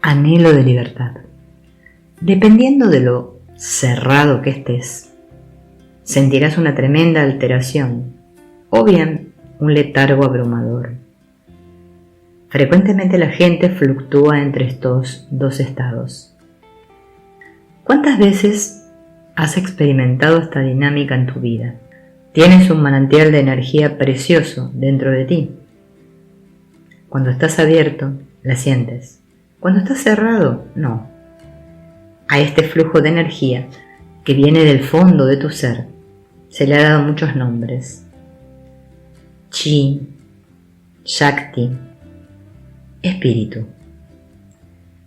anhelo de libertad. Dependiendo de lo cerrado que estés, sentirás una tremenda alteración o bien un letargo abrumador. Frecuentemente la gente fluctúa entre estos dos estados. ¿Cuántas veces has experimentado esta dinámica en tu vida? Tienes un manantial de energía precioso dentro de ti. Cuando estás abierto, la sientes. Cuando estás cerrado, no. A este flujo de energía que viene del fondo de tu ser se le ha dado muchos nombres. Chi, Shakti, espíritu.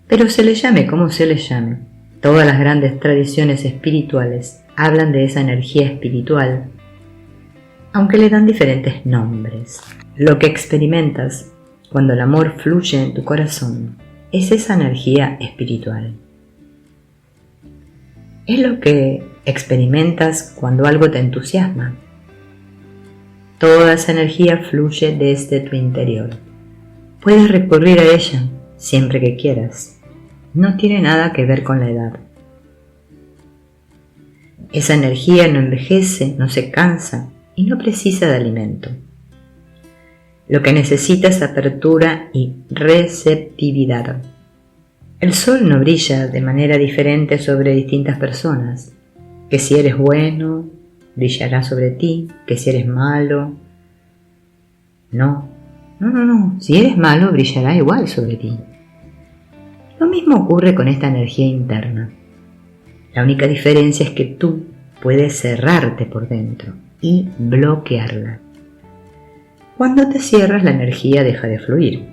Pero se le llame como se le llame, todas las grandes tradiciones espirituales hablan de esa energía espiritual, aunque le dan diferentes nombres. Lo que experimentas cuando el amor fluye en tu corazón es esa energía espiritual. Es lo que experimentas cuando algo te entusiasma. Toda esa energía fluye desde tu interior. Puedes recurrir a ella siempre que quieras. No tiene nada que ver con la edad. Esa energía no envejece, no se cansa y no precisa de alimento. Lo que necesita es apertura y receptividad. El sol no brilla de manera diferente sobre distintas personas. Que si eres bueno, brillará sobre ti, que si eres malo. No. Si eres malo, brillará igual sobre ti. Lo mismo ocurre con esta energía interna. La única diferencia es que tú puedes cerrarte por dentro y bloquearla. Cuando te cierras, la energía deja de fluir.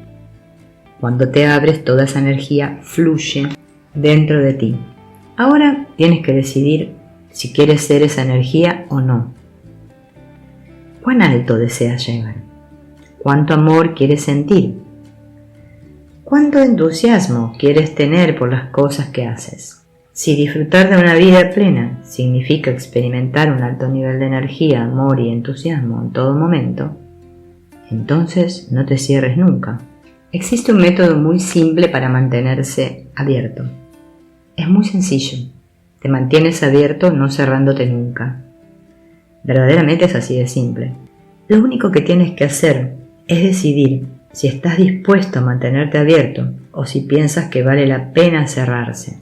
Cuando te abres, toda esa energía fluye dentro de ti. Ahora tienes que decidir si quieres ser esa energía o no. ¿Cuán alto deseas llegar? ¿Cuánto amor quieres sentir? ¿Cuánto entusiasmo quieres tener por las cosas que haces? Si disfrutar de una vida plena significa experimentar un alto nivel de energía, amor y entusiasmo en todo momento, entonces no te cierres nunca. Existe un método muy simple para mantenerse abierto. Es muy sencillo. Te mantienes abierto no cerrándote nunca. Verdaderamente es así de simple. Lo único que tienes que hacer es decidir si estás dispuesto a mantenerte abierto o si piensas que vale la pena cerrarse.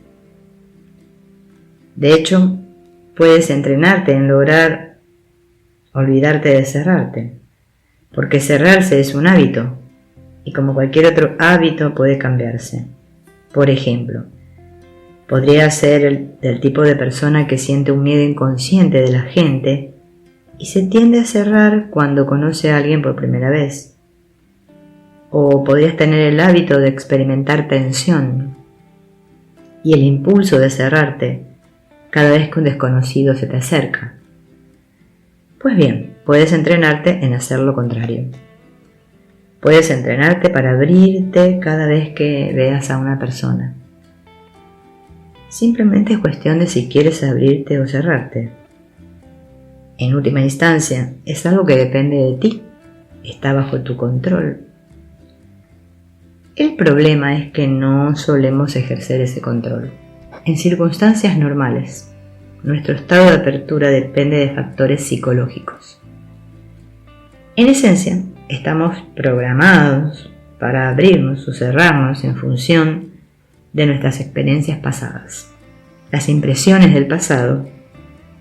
De hecho, puedes entrenarte en lograr olvidarte de cerrarte, porque cerrarse es un hábito y como cualquier otro hábito puede cambiarse. Por ejemplo, podría ser del tipo de persona que siente un miedo inconsciente de la gente y se tiende a cerrar cuando conoce a alguien por primera vez. O podrías tener el hábito de experimentar tensión y el impulso de cerrarte cada vez que un desconocido se te acerca. Pues bien, puedes entrenarte en hacer lo contrario. Puedes entrenarte para abrirte cada vez que veas a una persona. Simplemente es cuestión de si quieres abrirte o cerrarte. En última instancia, es algo que depende de ti, está bajo tu control. El problema es que no solemos ejercer ese control. En circunstancias normales, nuestro estado de apertura depende de factores psicológicos. En esencia, estamos programados para abrirnos o cerrarnos en función de nuestras experiencias pasadas. Las impresiones del pasado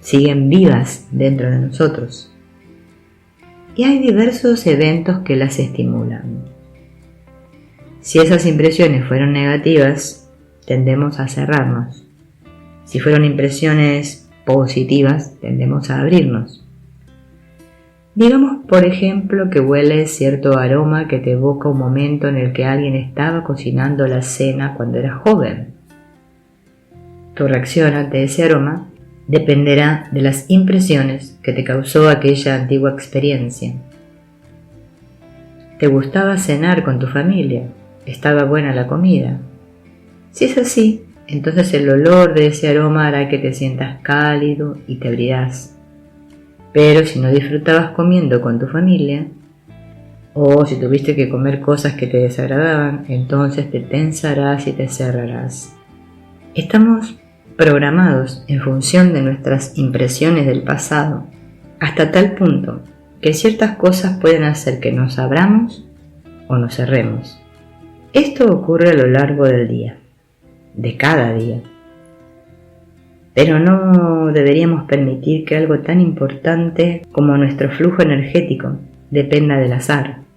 siguen vivas dentro de nosotros y hay diversos eventos que las estimulan. Si esas impresiones fueron negativas, tendemos a cerrarnos. Si fueron impresiones positivas, tendemos a abrirnos. Digamos, por ejemplo, que hueles cierto aroma que te evoca un momento en el que alguien estaba cocinando la cena cuando eras joven. Tu reacción ante ese aroma dependerá de las impresiones que te causó aquella antigua experiencia. ¿Te gustaba cenar con tu familia? ¿Estaba buena la comida? Si es así, entonces el olor de ese aroma hará que te sientas cálido y te abrirás. Pero si no disfrutabas comiendo con tu familia, O si tuviste que comer cosas que te desagradaban, entonces te tensarás y te cerrarás. Estamos programados en función de nuestras impresiones del pasado, hasta tal punto que ciertas cosas pueden hacer que nos abramos o nos cerremos. Esto ocurre a lo largo del día, de cada día. Pero no deberíamos permitir que algo tan importante como nuestro flujo energético dependa del azar.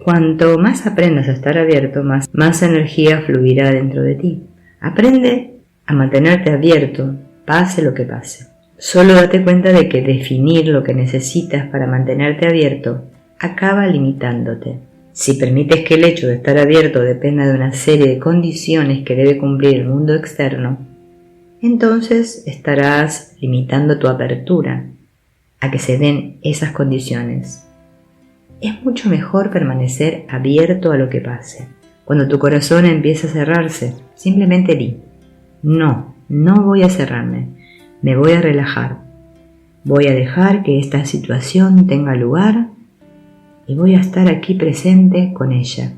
Cuanto más aprendas a estar abierto, más energía fluirá dentro de ti. Aprende a mantenerte abierto, pase lo que pase. Solo date cuenta de que definir lo que necesitas para mantenerte abierto acaba limitándote. Si permites que el hecho de estar abierto dependa de una serie de condiciones que debe cumplir el mundo externo, entonces estarás limitando tu apertura a que se den esas condiciones. Es mucho mejor permanecer abierto a lo que pase. Cuando tu corazón empieza a cerrarse, simplemente di: no voy a cerrarme, me voy a relajar. Voy a dejar que esta situación tenga lugar y voy a estar aquí presente con ella.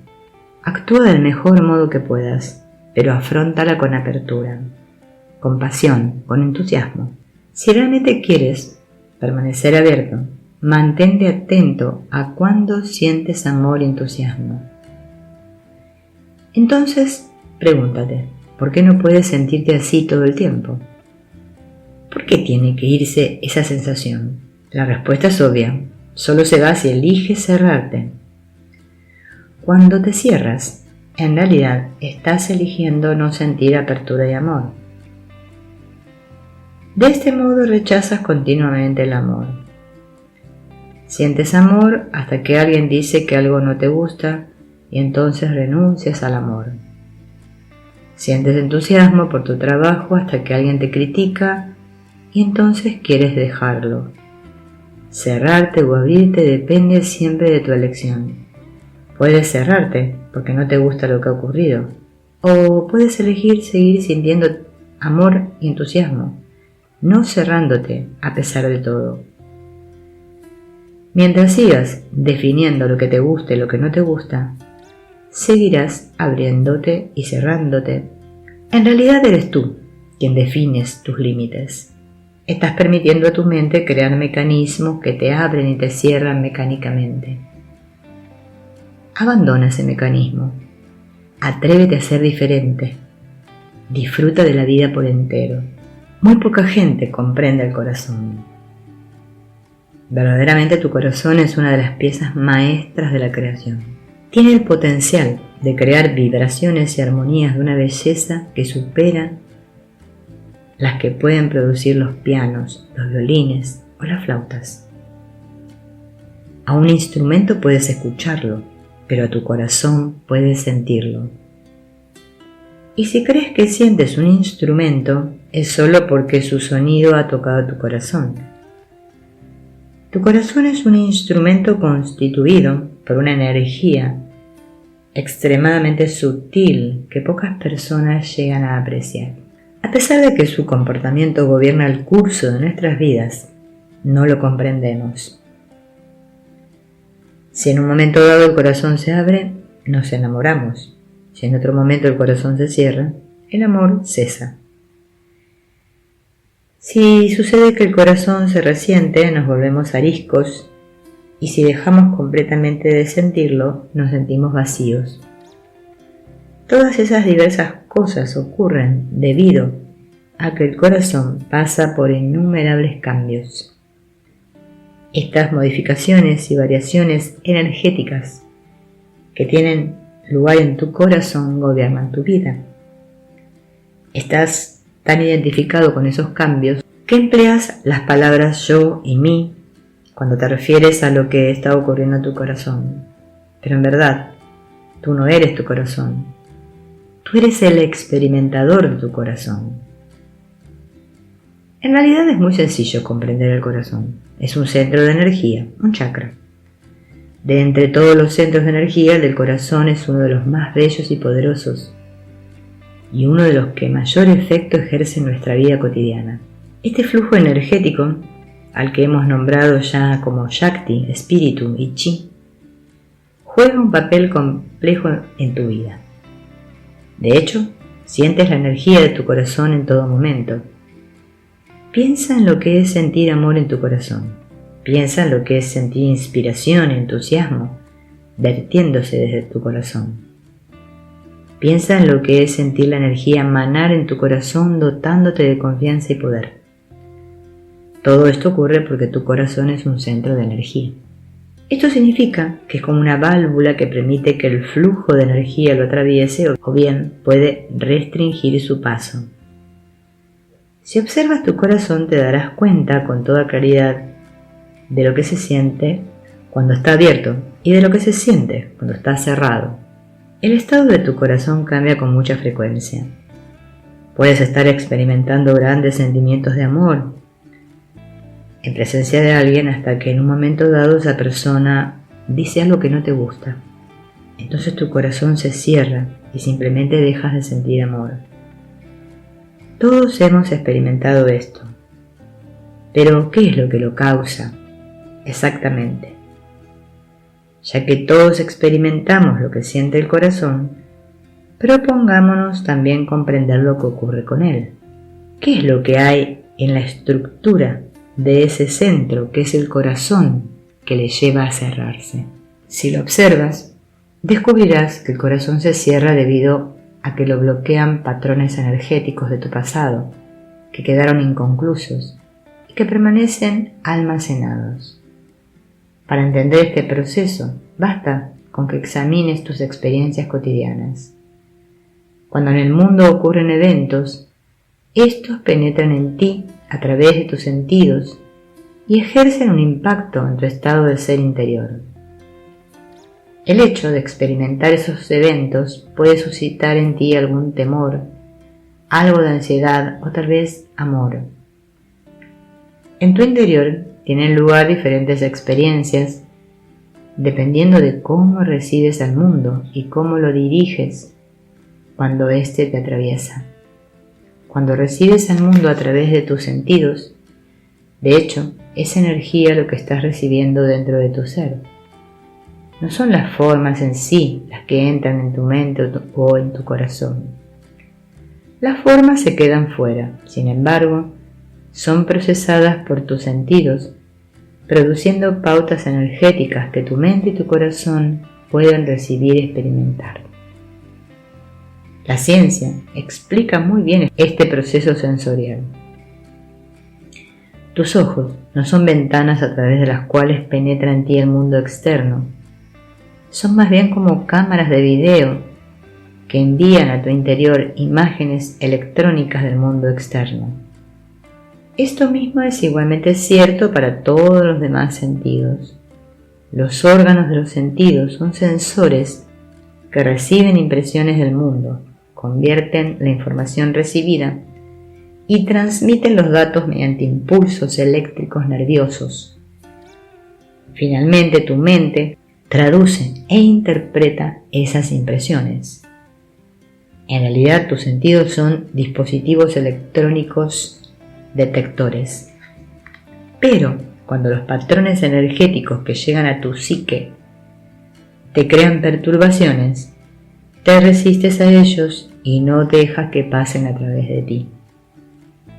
Actúa del mejor modo que puedas, pero afróntala con apertura, con pasión, con entusiasmo. Si realmente quieres permanecer abierto, mantente atento a cuando sientes amor y entusiasmo. Entonces, pregúntate, ¿por qué no puedes sentirte así todo el tiempo? ¿Por qué tiene que irse esa sensación? La respuesta es obvia. Solo se va si eliges cerrarte. Cuando te cierras, en realidad estás eligiendo no sentir apertura y amor. De este modo rechazas continuamente el amor. Sientes amor hasta que alguien dice que algo no te gusta y entonces renuncias al amor. Sientes entusiasmo por tu trabajo hasta que alguien te critica y entonces quieres dejarlo. Cerrarte o abrirte depende siempre de tu elección. Puedes cerrarte porque no te gusta lo que ha ocurrido, o puedes elegir seguir sintiendo amor y entusiasmo, no cerrándote a pesar de todo. Mientras sigas definiendo lo que te gusta y lo que no te gusta, seguirás abriéndote y cerrándote. En realidad eres tú quien defines tus límites. Estás permitiendo a tu mente crear mecanismos que te abren y te cierran mecánicamente. Abandona ese mecanismo. Atrévete a ser diferente. Disfruta de la vida por entero. Muy poca gente comprende el corazón. Verdaderamente tu corazón es una de las piezas maestras de la creación. Tiene el potencial de crear vibraciones y armonías de una belleza que supera las que pueden producir los pianos, los violines o las flautas. A un instrumento puedes escucharlo, pero a tu corazón puedes sentirlo. Y si crees que sientes un instrumento, es solo porque su sonido ha tocado tu corazón. Tu corazón es un instrumento constituido por una energía extremadamente sutil que pocas personas llegan a apreciar. A pesar de que su comportamiento gobierna el curso de nuestras vidas, no lo comprendemos. Si en un momento dado el corazón se abre, nos enamoramos. Si en otro momento el corazón se cierra, el amor cesa. Si sucede que el corazón se resiente, nos volvemos ariscos, y si dejamos completamente de sentirlo, nos sentimos vacíos. Todas esas diversas cosas ocurren debido a que el corazón pasa por innumerables cambios. Estas modificaciones y variaciones energéticas que tienen lugar en tu corazón gobiernan tu vida. Estás tan identificado con esos cambios que empleas las palabras yo y mí cuando te refieres a lo que está ocurriendo en tu corazón. Pero en verdad, tú no eres tu corazón. Tú eres el experimentador de tu corazón. En realidad es muy sencillo comprender el corazón. Es un centro de energía, un chakra. De entre todos los centros de energía, el del corazón es uno de los más bellos y poderosos, y uno de los que mayor efecto ejerce en nuestra vida cotidiana. Este flujo energético, al que hemos nombrado ya como Shakti, espíritu y Chi, juega un papel complejo en tu vida. De hecho, sientes la energía de tu corazón en todo momento. Piensa en lo que es sentir amor en tu corazón. Piensa en lo que es sentir inspiración y entusiasmo vertiéndose desde tu corazón. Piensa en lo que es sentir la energía manar en tu corazón dotándote de confianza y poder. Todo esto ocurre porque tu corazón es un centro de energía. Esto significa que es como una válvula que permite que el flujo de energía lo atraviese o bien puede restringir su paso. Si observas tu corazón te darás cuenta con toda claridad de lo que se siente cuando está abierto y de lo que se siente cuando está cerrado. El estado de tu corazón cambia con mucha frecuencia. Puedes estar experimentando grandes sentimientos de amor en presencia de alguien hasta que en un momento dado esa persona dice algo que no te gusta. Entonces tu corazón se cierra y simplemente dejas de sentir amor. Todos hemos experimentado esto. Pero, ¿qué es lo que lo causa? Exactamente. Ya que todos experimentamos lo que siente el corazón, propongámonos también comprender lo que ocurre con él. ¿Qué es lo que hay en la estructura de ese centro que es el corazón que le lleva a cerrarse? Si lo observas, descubrirás que el corazón se cierra debido a que lo bloquean patrones energéticos de tu pasado que quedaron inconclusos y que permanecen almacenados. Para entender este proceso, basta con que examines tus experiencias cotidianas. Cuando en el mundo ocurren eventos, estos penetran en ti a través de tus sentidos y ejercen un impacto en tu estado de ser interior. El hecho de experimentar esos eventos puede suscitar en ti algún temor, algo de ansiedad o tal vez amor. En tu interior tienen lugar diferentes experiencias dependiendo de cómo recibes al mundo y cómo lo diriges cuando éste te atraviesa. Cuando recibes al mundo a través de tus sentidos, de hecho, es energía lo que estás recibiendo dentro de tu ser. No son las formas en sí las que entran en tu mente o en tu corazón. Las formas se quedan fuera, sin embargo, son procesadas por tus sentidos, produciendo pautas energéticas que tu mente y tu corazón pueden recibir y experimentar. La ciencia explica muy bien este proceso sensorial. Tus ojos no son ventanas a través de las cuales penetra en ti el mundo externo. Son más bien como cámaras de video que envían a tu interior imágenes electrónicas del mundo externo. Esto mismo es igualmente cierto para todos los demás sentidos. Los órganos de los sentidos son sensores que reciben impresiones del mundo, convierten la información recibida y transmiten los datos mediante impulsos eléctricos nerviosos. Finalmente, tu mente traduce e interpreta esas impresiones. En realidad, tus sentidos son dispositivos electrónicos detectores. Pero cuando los patrones energéticos que llegan a tu psique te crean perturbaciones, te resistes a ellos y no dejas que pasen a través de ti.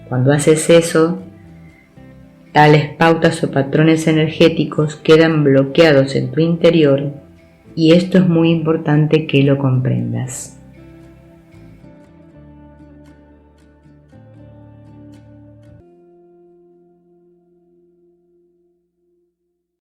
Cuando haces eso, tales pautas o patrones energéticos quedan bloqueados en tu interior y esto es muy importante que lo comprendas.